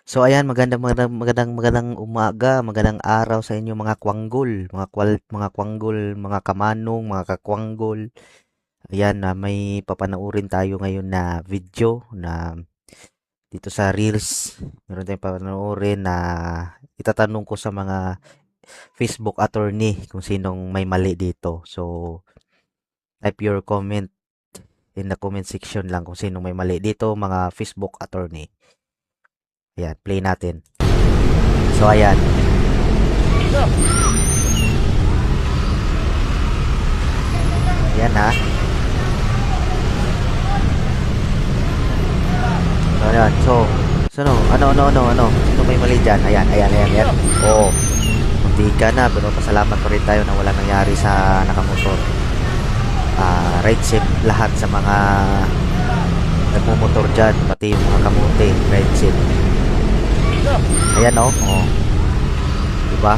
So ayan, magandang umaga, magandang araw sa inyo mga kwanggol, mga kwanggol, mga kamanong, mga kakwanggol. Ayan, na may papanoorin tayo ngayon na video na dito sa Reels. Meron tayong papanoorin na itatanong ko sa mga Facebook attorney kung sinong may mali dito. So, type your comment in the comment section lang kung sinong may mali dito, mga Facebook attorney. Ayan, play natin. So, ayan. Ayan ha. So, ayan. So, ano? Sino may mali dyan? Ayan. Oo. Munti ka na, pero pasalamat pa rin tayo na walang nangyari sa nakamotor. Ride safe lahat sa mga nagmumotor dyan, pati yung mga kamote, ride safe. Ayan o. Oh. Diba?